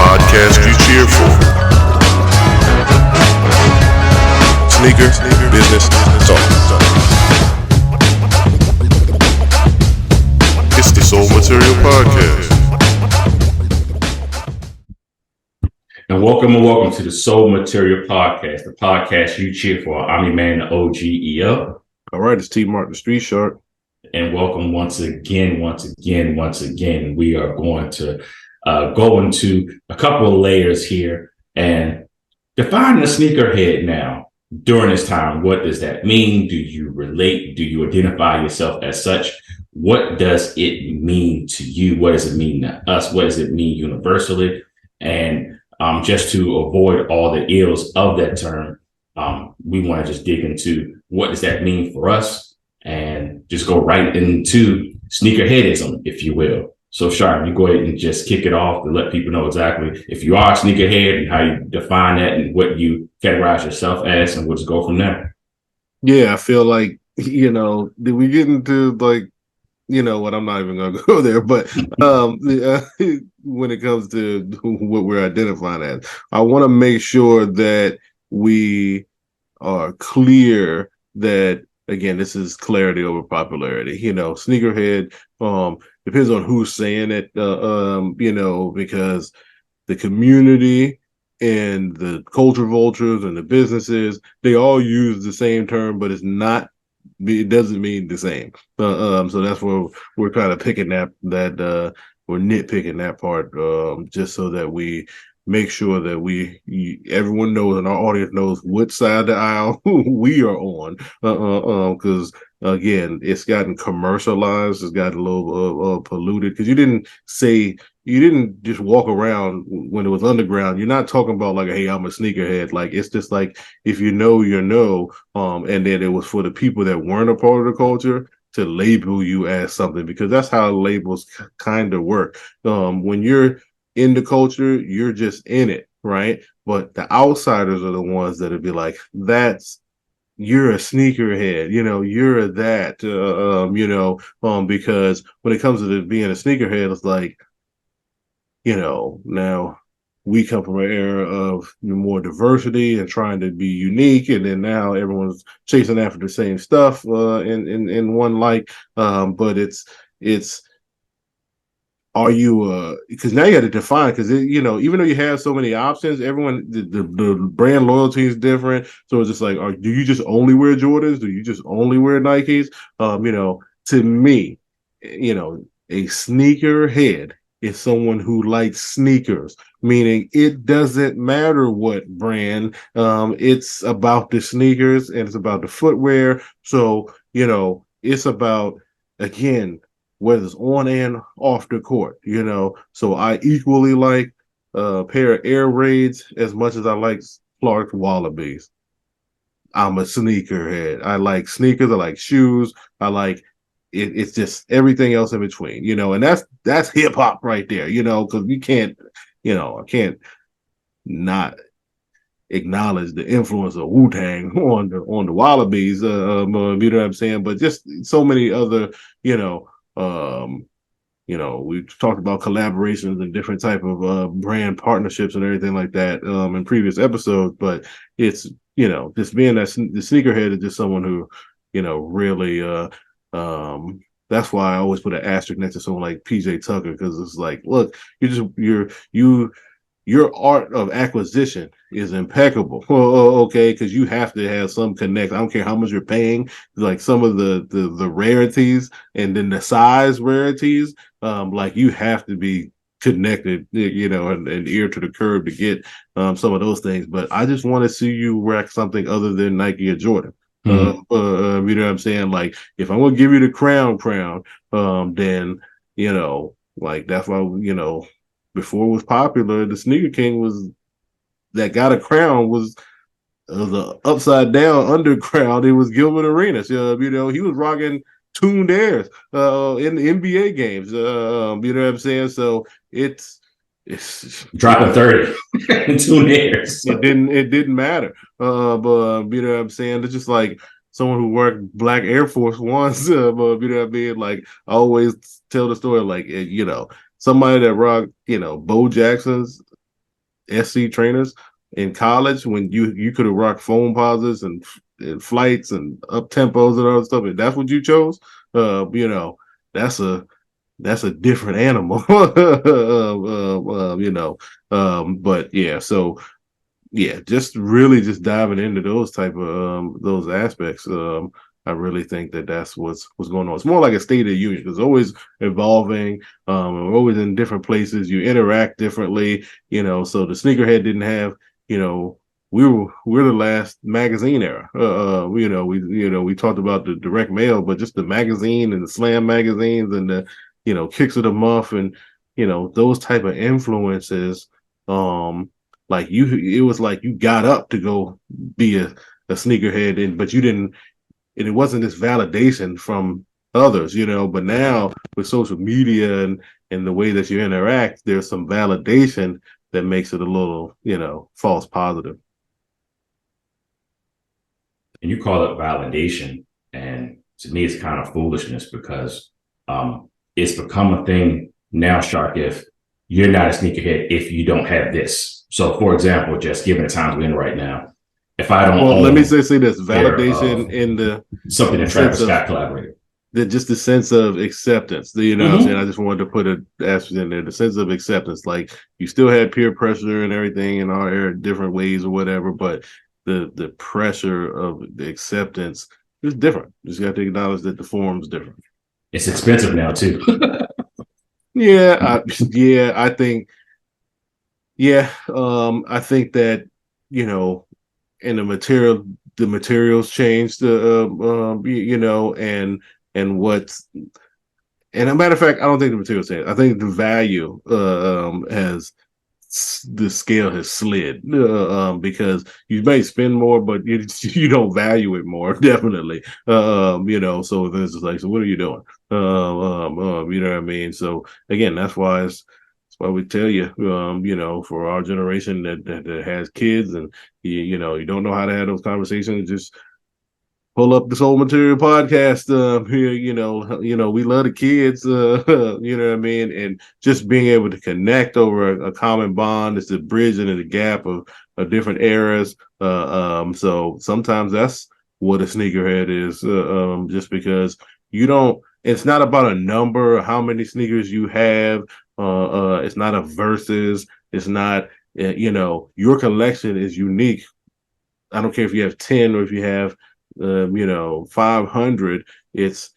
podcast you cheer for. Sneakers, business, talk. It's the Soul Material Podcast. And welcome to the Soul Material Podcast, the podcast you cheer for. I'm your man, the OGEO. All right, it's T Mark, the Street Shark. And welcome once again. We are going to go into a couple of layers here and define the sneakerhead now. During this time, what does that mean? Do you relate? Do you identify yourself as such? What does it mean to you? What does it mean to us? What does it mean universally? And just to avoid all the ills of that term, we want to just dig into what does that mean for us and just go right into sneakerheadism, if you will. So, Sharp, you go ahead and just kick it off to let people know exactly if you are a sneakerhead and how you define that and what you categorize yourself as, and we'll just go from there. Yeah, I feel like, did we get into what, I'm not even going to go there, but when it comes to what we're identifying as, I want to make sure that we are clear that, again, this is clarity over popularity. Sneakerhead depends on who's saying it, because the community and the culture vultures and the businesses, they all use the same term, but it doesn't mean the same. So that's where we're kind of picking that we're nitpicking that part, just so that we make sure that everyone knows and our audience knows what side of the aisle we are on. Because again, it's gotten commercialized, it's gotten a little polluted. Because you didn't just walk around when it was underground. You're not talking about like, hey, I'm a sneakerhead. Like, it's just like, if you know, and then it was for the people that weren't a part of the culture to label you as something, because that's how labels kind of work. When you're in the culture, you're just in it, right? But the outsiders are the ones that'll be like, you're a sneakerhead, you're that, because when it comes to being a sneakerhead, it's like, now we come from an era of more diversity and trying to be unique, and then now everyone's chasing after the same stuff in one light. But it's are you because now you got to define, because even though you have so many options, everyone the brand loyalty is different. So it's just like, do you just only wear Jordans? Do you just only wear Nikes? To me, a sneakerhead is someone who likes sneakers, meaning it doesn't matter what brand. It's about the sneakers and it's about the footwear. So it's about, again, whether it's on and off the court, So I equally like a pair of Air Raids as much as I like Clark Wallabies. I'm a sneakerhead. I like sneakers. I like shoes. I like it. It's just everything else in between, and that's hip hop right there, because you can't, I can't not acknowledge the influence of Wu-Tang on the Wallabies. You know what I'm saying? But just so many other, we've talked about collaborations and different type of brand partnerships and everything like that in previous episodes. But it's, just being the sneakerhead is just someone who, really, that's why I always put an asterisk next to someone like PJ Tucker, because it's like, look, your art of acquisition is impeccable. Okay, because you have to have some connect. I don't care how much you're paying. Like some of the rarities and then the size rarities, like you have to be connected, and ear to the curb to get some of those things. But I just want to see you rock something other than Nike or Jordan. You know what I'm saying? Like, if I'm gonna give you the crown, then like that's why before it was popular, the Sneaker King that got a crown was the upside down underground. It was Gilbert Arenas. He was rocking tuned airs in the NBA games. You know what I'm saying? So it's dropping 30 in 2 years. It didn't matter. But you know what I'm saying? It's just like someone who worked black Air Force Ones. But you know what I mean? Like, I always tell the story, like, somebody that rocked, Bo Jackson's SC trainers in college when you could have rocked foam posits and flights and up tempos and all that stuff, if that's what you chose, that's a different animal. But yeah, so yeah, just really just diving into those type of those aspects. I really think that that's what's going on. It's more like a state of the union. It's always evolving. And we're always in different places. You interact differently. So the sneakerhead didn't have. We're the last magazine era. We talked about the direct mail, but just the magazine and the slam magazines and the kicks of the muff and those type of influences. Like it was like you got up to go be a sneakerhead, but you didn't, and it wasn't this validation from others, But now with social media and the way that you interact, there's some validation that makes it a little, false positive. And you call it validation, and to me, it's kind of foolishness because it's become a thing now, Shark. If you're not a sneakerhead, if you don't have this. So, for example, just given the times we're in right now, if I don't, let me say this validation in the something that Travis Scott collaborated. Just the sense of acceptance. What I'm saying? I just wanted to put an asterisk in there. The sense of acceptance, like you still had peer pressure and everything in our different ways or whatever, but the pressure of the acceptance is different. You just got to acknowledge that the form's different. It's expensive now too. I think. Yeah, I think that and the materials changed. And what's, and a matter of fact, I don't think the materials changed. I think the value has the scale has slid because you may spend more, but you don't value it more. Definitely, So this is like, so what are you doing? You know what I mean? So again, that's why we tell you, for our generation that has kids and you don't know how to have those conversations, just pull up the Soul Material podcast. Here, we love the kids. You know what I mean, and just being able to connect over a common bond is the bridging of the gap of different eras. So sometimes that's what a sneakerhead is. Just because you don't. It's not about a number or how many sneakers you have. It's not a versus. It's not. Your collection is unique. I don't care if you have 10 or if you have 500. It's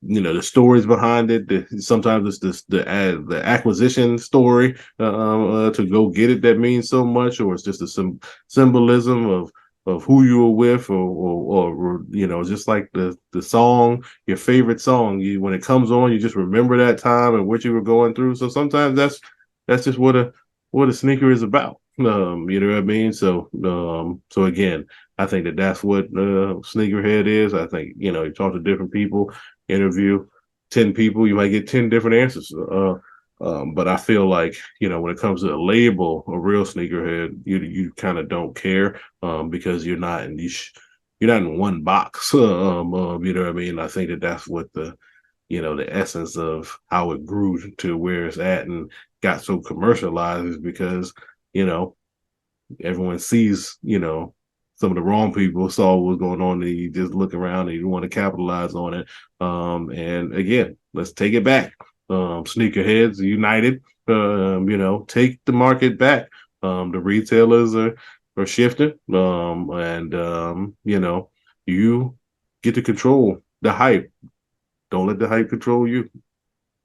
the stories behind it. Sometimes it's the acquisition story to go get it that means so much, or it's just a symbolism of who you were with, or just like the song, your favorite song. When it comes on, you just remember that time and what you were going through. So sometimes that's just what a sneaker is about. You know what I mean? So again, I think that's what sneakerhead is. I think you talk to different people, interview 10 people, you might get 10 different answers. But I feel like when it comes to a label, a real sneakerhead, you kind of don't care because you're not in one box. You know what I mean? I think that's what the essence of how it grew to where it's at and got so commercialized is because everyone sees some of the wrong people saw what was going on and you just look around and you want to capitalize on it. And again, let's take it back. Sneakerheads united, take the market back. The retailers are shifting, and you get to control the hype. Don't let the hype control you.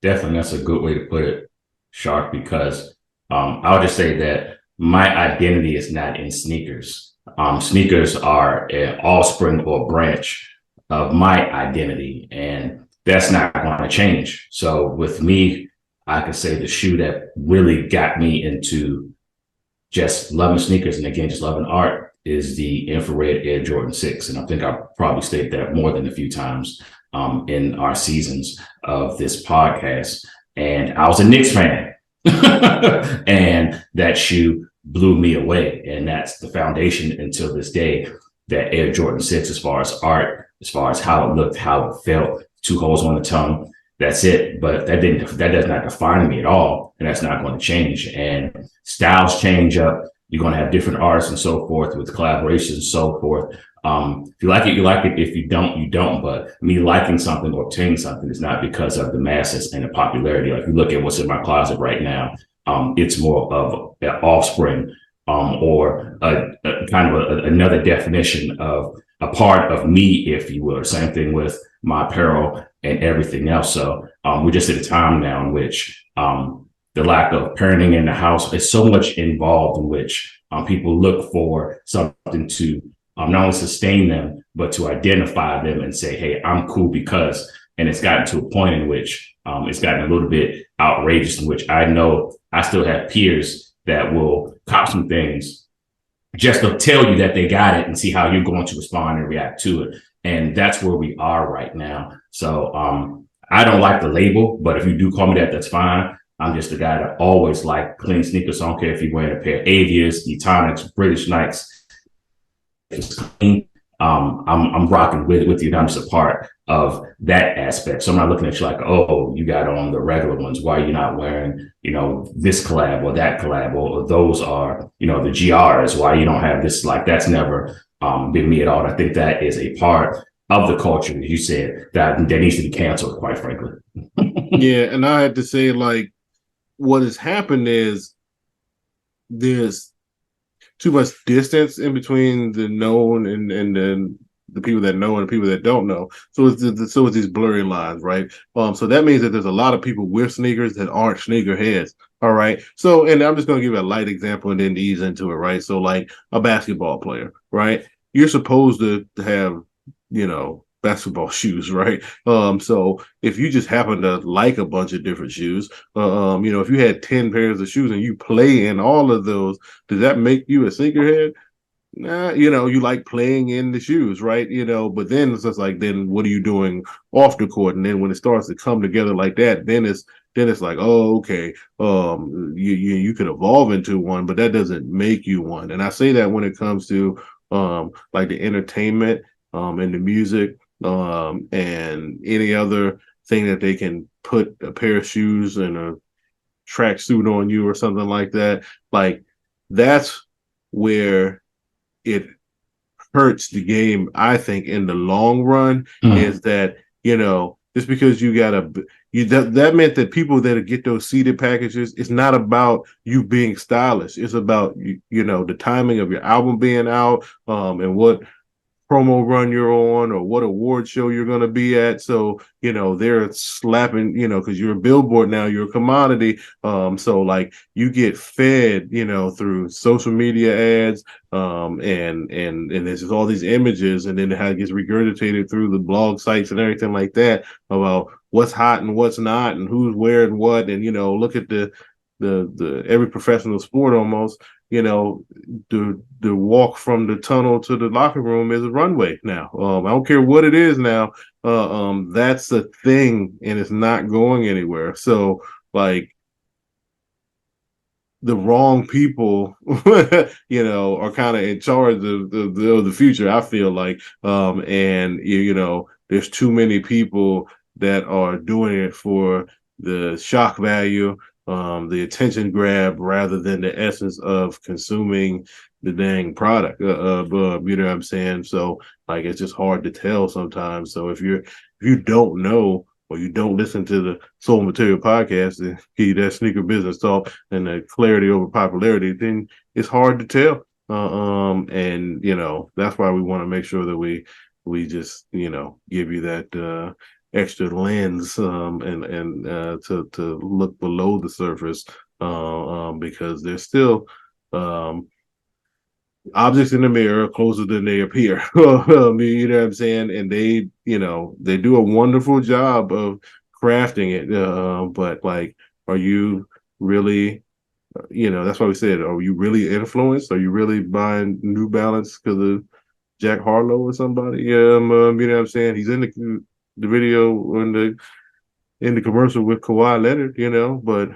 Definitely, that's a good way to put it, Shark, because I'll just say that my identity is not in sneakers. Sneakers are an offspring or branch of my identity, and that's not going to change. So with me, I can say the shoe that really got me into just loving sneakers and again, just loving art is the infrared Air Jordan 6. And I think I probably stated that more than a few times in our seasons of this podcast. And I was a Knicks fan and that shoe blew me away. And that's the foundation until this day, that Air Jordan 6, as far as art, as far as how it looked, how it felt, 2 holes on the tongue. That's it. But that does not define me at all, and that's not going to change. And styles change up. You're going to have different artists and so forth with collaborations and so forth. If you like it, you like it. If you don't, you don't. But me liking something or obtaining something is not because of the masses and the popularity. Like, you look at what's in my closet right now, it's more of an offspring, or a kind of another definition of a part of me, if you will. Same thing with my apparel and everything else. So we're just at a time now in which the lack of parenting in the house is so much involved, in which people look for something to not only sustain them, but to identify them and say, hey, I'm cool because. And it's gotten to a point in which it's gotten a little bit outrageous, in which I know I still have peers that will cop some things just to tell you that they got it and see how you're going to respond and react to it. And that's where we are right now. So I don't like the label, but if you do call me that, that's fine. I'm just a guy that always like clean sneakers. I don't care if you're wearing a pair of Avias, Etonics, British Nikes. It's clean. I'm rocking with you. I'm just a part of that aspect. So I'm not looking at you like, oh, you got on the regular ones. Why are you not wearing, this collab or that collab, or those are, the GRs? Why you don't have this? Like, that's never been me at all. And I think that is a part of the culture, as you said, that needs to be canceled, quite frankly. Yeah, and I had to say, like, what has happened is there's too much distance in between the known and the people that know and the people that don't know. So it's these blurry lines, right? So that means that there's a lot of people with sneakers that aren't sneakerheads. All right. So, and I'm just going to give a light example and then ease into it, right? So, like a basketball player, right? You're supposed to have, basketball shoes, right? So if you just happen to like a bunch of different shoes, if you had 10 pairs of shoes and you play in all of those, does that make you a sneakerhead? Nah, you like playing in the shoes, right? But then it's just like, then what are you doing off the court? And then when it starts to come together like that, then it's like, oh, okay, you could evolve into one, but that doesn't make you one. And I say that when it comes to like the entertainment, and the music, and any other thing that they can put a pair of shoes and a tracksuit on you or something like that. Like, that's where it hurts the game, I think, in the long run. Is that, just because you got that meant that people that get those seeded packages, it's not about you being stylish. It's about the timing of your album being out, and what promo run you're on or what award show you're going to be at. So, they're slapping, because you're a billboard now, you're a commodity. So like you get fed, through social media ads, and there's just all these images, and then how it gets regurgitated through the blog sites and everything like that about what's hot and what's not and who's wearing what. And, look at the every professional sport almost, the walk from the tunnel to the locker room is a runway now. I don't care what it is now. That's a thing, and it's not going anywhere. So, like, the wrong people, are kind of in charge of the future, I feel like. And there's too many people that are doing it for the shock value, the attention grab, rather than the essence of consuming the dang product. You know what I'm saying? So, like, it's just hard to tell sometimes. So if you don't know, or you don't listen to the Soul Material podcast and give you that sneaker business talk and the clarity over popularity, then it's hard to tell. And that's why we want to make sure that we just give you that extra lens, and to look below the surface, because there's still objects in the mirror closer than they appear. You know what I'm saying? And they do a wonderful job of crafting it. But like, are you really, that's why we said, are you really influenced? Are you really buying New Balance because of Jack Harlow or somebody? You know what I'm saying? He's in the video in the commercial with Kawhi Leonard, but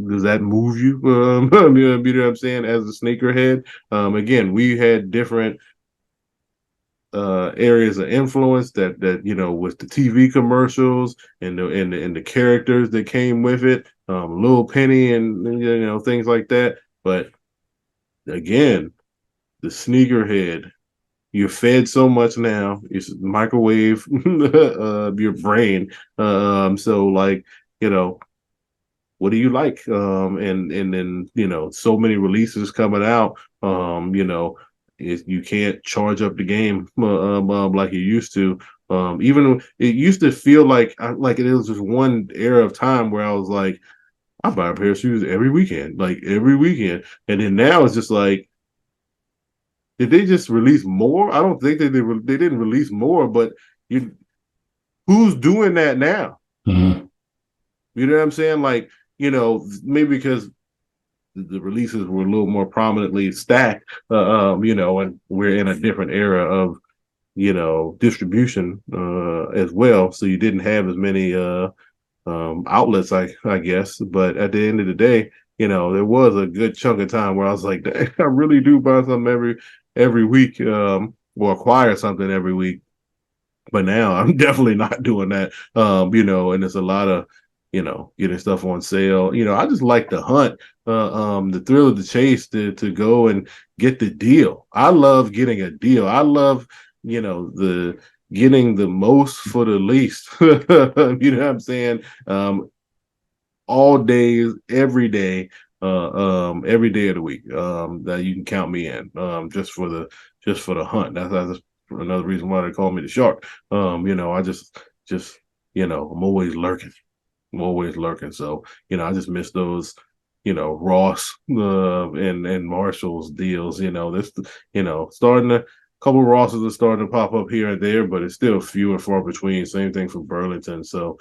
does that move you? You know what I'm saying? As a sneakerhead, again, we had different areas of influence that with the TV commercials and the characters that came with it, Lil Penny and things like that. But again, the sneakerhead, you're fed so much now. It's microwave your brain. So like, what do you like? And then so many releases coming out. You can't charge up the game like you used to. Even it used to feel like it was just one era of time where I was like, I buy a pair of shoes every weekend, and then now it's just like, did they just release more? I don't think they didn't release more, but who's doing that now? Mm-hmm. You know what I'm saying? Like, maybe because the releases were a little more prominently stacked, and we're in a different era of, distribution as well. So you didn't have as many outlets, I guess. But at the end of the day, there was a good chunk of time where I was like, dang, I really do buy something every week, or acquire something every week. But now I'm definitely not doing that. And it's a lot of, getting stuff on sale. I just like the hunt, the thrill of the chase to go and get the deal. I love getting a deal. I love, the getting the most for the least. You know what I'm saying? All days, every day of the week, that you can count me in, just for the hunt. That's another reason why they call me the shark. I just I'm always lurking. So I just miss those, Ross and Marshall's deals. This starting to, couple of Rosses are starting to pop up here and there, but it's still few and far between. Same thing for Burlington. So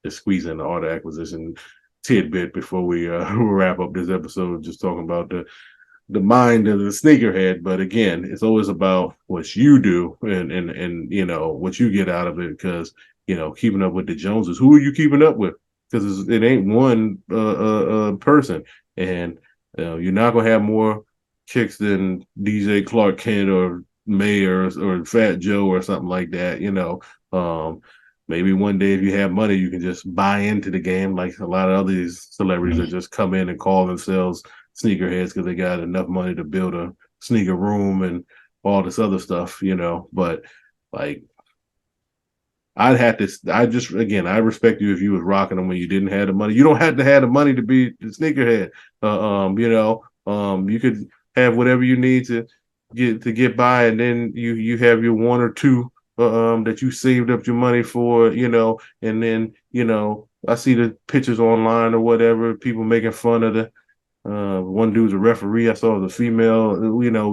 just squeeze in the art acquisition tidbit before we wrap up this episode, just talking about the mind of the sneakerhead. But again, it's always about what you do and what you get out of it, because keeping up with the Joneses. Who are you keeping up with? Because it ain't one person, and you're not gonna have more chicks than DJ Clark Kent or May or Fat Joe or something like that. Maybe one day if you have money, you can just buy into the game, like a lot of other these celebrities that just come in and call themselves sneakerheads because they got enough money to build a sneaker room and all this other stuff. But like, I respect you if you was rocking them when you didn't have the money. You don't have to have the money to be the sneakerhead. You could have whatever you need to get by, and then you have your one or two that you saved up your money for, and then I see the pictures online or whatever, people making fun of the one dude's a referee. I saw the female,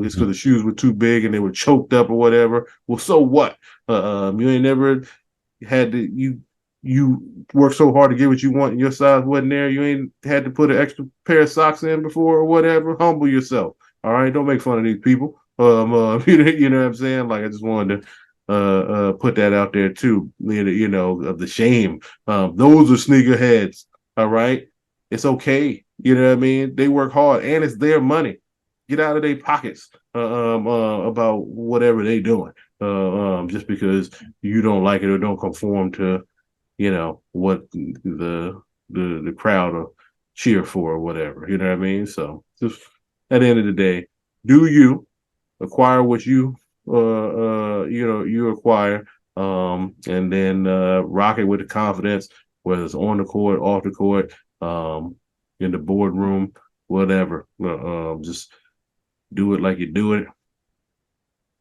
it's because the shoes were too big and they were choked up or whatever. Well, so what? You ain't never had to you worked so hard to get what you want and your size wasn't there. You ain't had to put an extra pair of socks in before or whatever. Humble yourself. All right, don't make fun of these people. You know what I'm saying? Like, I just wanted to put that out there too. Of the shame. Those are sneakerheads. All right, it's okay. You know what I mean? They work hard and it's their money. Get out of their pockets about whatever they doing. Just because you don't like it or don't conform to, what the crowd will cheer for or whatever. You know what I mean? So just at the end of the day, do you acquire what you you acquire, and then rock it with the confidence, whether it's on the court, off the court, in the boardroom, whatever. Just do it like you do it.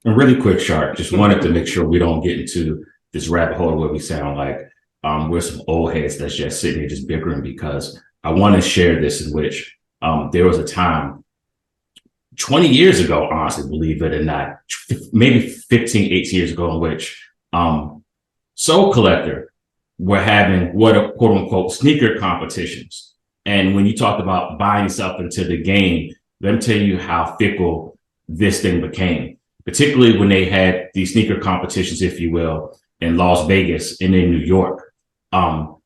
And really quick, Shark, just wanted to make sure we don't get into this rabbit hole where we sound like we're some old heads that's just sitting here just bickering, because I want to share this, in which there was a time 20 years ago, honestly, believe it or not, maybe 15, 18 years ago, in which Soul Collector were having what are quote unquote sneaker competitions. And when you talked about buying yourself into the game, let me tell you how fickle this thing became, particularly when they had these sneaker competitions, if you will, in Las Vegas and in New York.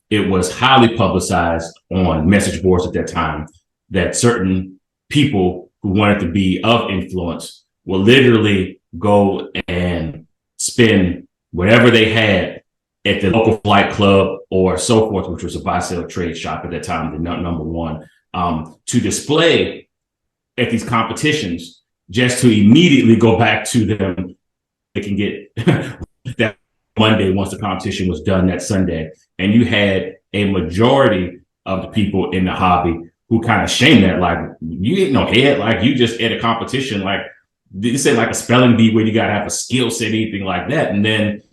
It was highly publicized on message boards at that time that certain people who wanted to be of influence will literally go and spend whatever they had at the local flight club or so forth, which was a buy sell trade shop at that time, the number one, to display at these competitions, just to immediately go back to them. They can get that Monday once the competition was done that Sunday. And you had a majority of the people in the hobby who kind of shamed that, like, you ain't no head, like you just at a competition, like this ain't like a spelling bee where you gotta have a skill set, anything like that. And then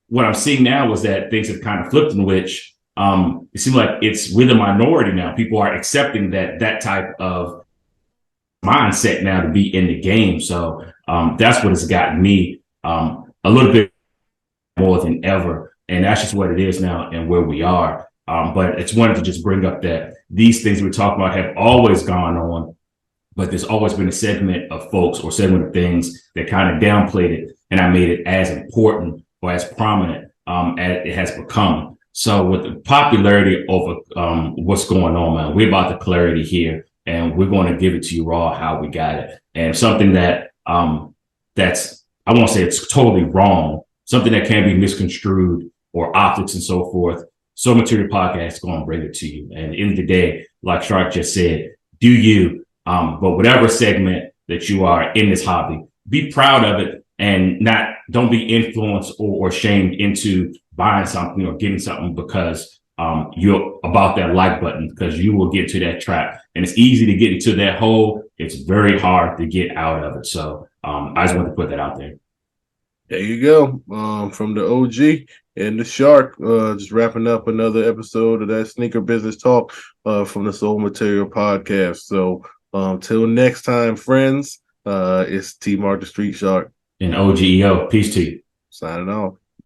what I'm seeing now is that things have kind of flipped, in which it seems like it's with a minority now. People are accepting that type of mindset now to be in the game. So that's what has gotten me a little bit more than ever. And that's just what it is now and where we are. But it's wanted to just bring up that these things we're talking about have always gone on, but there's always been a segment of folks or segment of things that kind of downplayed it. And I made it as important or as prominent as it has become. So with the popularity of what's going on, man, we're about the clarity here, and we're going to give it to you raw how we got it. And something that that's, I won't say it's totally wrong, something that can be misconstrued or optics and so forth. So Material Podcast is going to bring it to you. And at the end of the day, like Shark just said, do you, but whatever segment that you are in this hobby, be proud of it and don't be influenced or shamed into buying something or getting something because you're about that like button, because you will get to that trap. And it's easy to get into that hole. It's very hard to get out of it. So I just want to put that out there. There you go. From the OG and the Shark, just wrapping up another episode of that Sneaker Business Talk from the Soul Material Podcast. So till next time, friends, it's T Mark the Street Shark. And OGEO. Peace to you. Signing off.